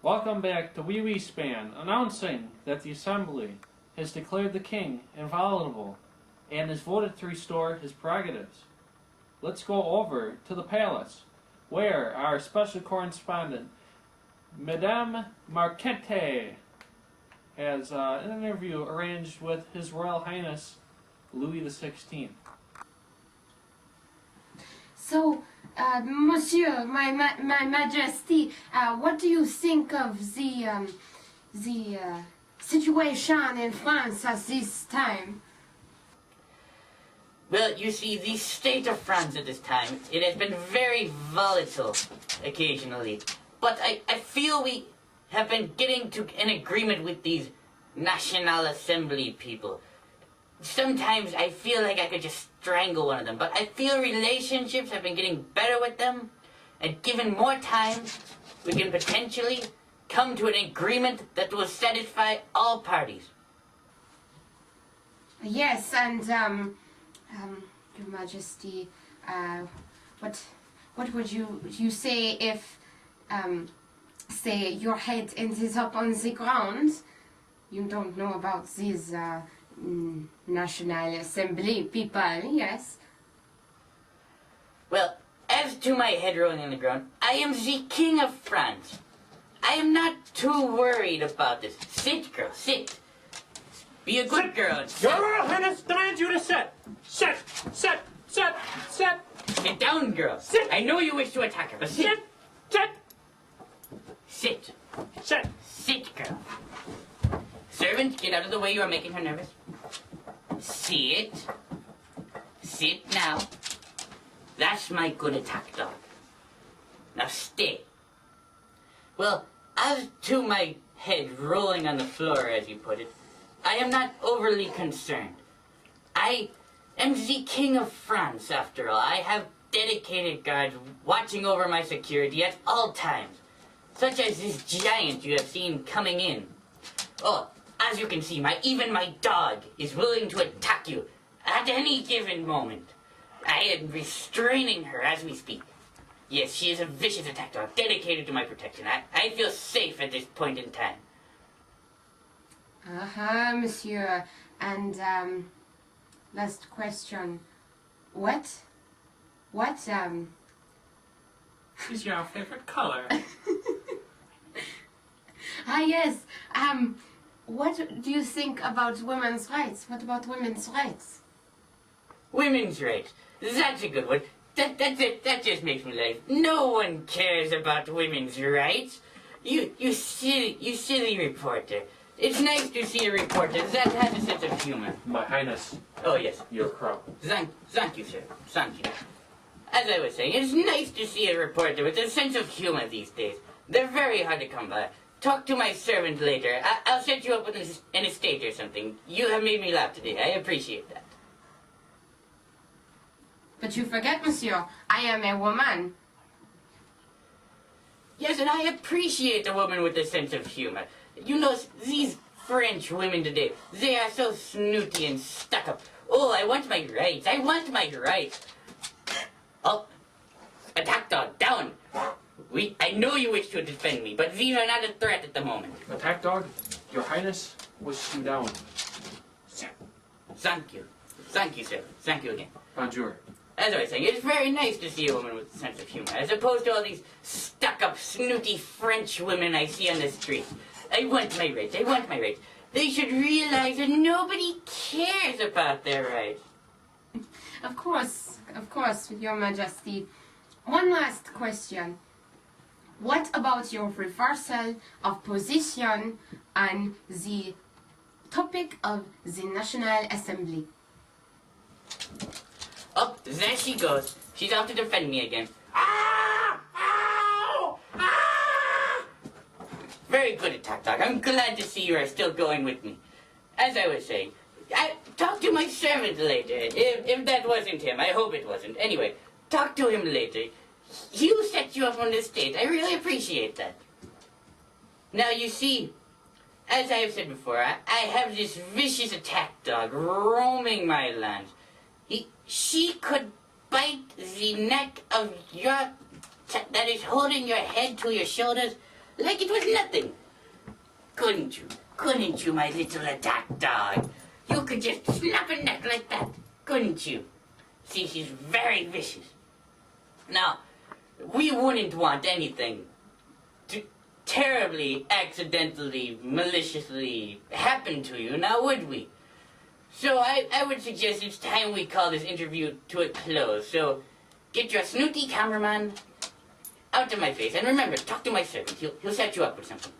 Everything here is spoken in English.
Welcome back to Wee Wee Span, announcing that the Assembly has declared the King inviolable and has voted to restore his prerogatives. Let's go over to the palace, where our special correspondent, Madame Marquette, has an interview arranged with His Royal Highness Louis XVI. So, Monsieur, my Majesty, what do you think of the situation in France at this time? Well, you see, the state of France at this time, it has been very volatile occasionally. But I feel we have been getting to an agreement with these National Assembly people. Sometimes I feel like I could just strangle one of them, but I feel relationships have been getting better with them, and given more time, we can potentially come to an agreement that will satisfy all parties. Yes, and Your Majesty, what would you say if say your head ended up on the ground? You don't know about these National Assembly people, yes? Well, as to my head rolling on the ground, I am the King of France. I am not too worried about this. Sit, girl, sit. Be a good girl. Your Royal Highness demands you to sit. Sit, sit, sit, sit. Sit down, girl. Sit. I know you wish to attack her, but sit. Sit, sit, Sit. sit. Sit, girl. Servant, get out of the way. You are making her nervous. Sit. Sit now. That's my good attack dog. Now stay. Well, as to my head rolling on the floor, as you put it, I am not overly concerned. I am the King of France, after all. I have dedicated guards watching over my security at all times, such as this giant you have seen coming in. Oh, as you can see, even my dog is willing to attack you at any given moment. I am restraining her as we speak. Yes, she is a vicious attack dog, dedicated to my protection. I feel safe at this point in time. Monsieur. And, last question. What, Is your favorite color? yes, what do you think about women's rights? What about women's rights? Women's rights. That's a good one. That just makes me laugh. No one cares about women's rights. You silly reporter. It's nice to see a reporter that has a sense of humor. My Highness, Oh, yes. your crow. Thank you, sir. Thank you. As I was saying, it's nice to see a reporter with a sense of humor these days. They're very hard to come by. Talk to my servant later. I'll set you up with an estate or something. You have made me laugh today. I appreciate that. But you forget, monsieur, I am a woman. Yes, and I appreciate a woman with a sense of humor. You know, these French women today, they are so snooty and stuck up. Oh, I want my rights. I want my rights. Oh, attack dog, down. I know you wish to defend me, but these are not a threat at the moment. Attack dog, your Highness wishes you down. Thank you. Thank you, sir. Thank you again. Bonjour. As I was saying, it's very nice to see a woman with a sense of humor, as opposed to all these stuck-up, snooty French women I see on the street. I want my rights. I want my rights. They should realize that nobody cares about their rights. Of course, Your Majesty. One last question. What about your reversal of position on the topic of the National Assembly? Oh, there she goes. She's out to defend me again. Ah! Ow! Ah! Very good attack dog. I'm glad to see you are still going with me. As I was saying, talk to my servant later. If that wasn't him, I hope it wasn't. Anyway, talk to him later. He'll set you up on the estate. I really appreciate that. Now, you see, as I have said before, I have this vicious attack dog roaming my lands. She could bite the neck of that is holding your head to your shoulders like it was nothing. Couldn't you? Couldn't you, my little attack dog? You could just snap a neck like that, couldn't you? See, she's very vicious. Now, we wouldn't want anything to terribly, accidentally, maliciously happen to you, now would we? So I would suggest it's time we call this interview to a close. So get your snooty cameraman out of my face. And remember, talk to my servant. He'll set you up with something.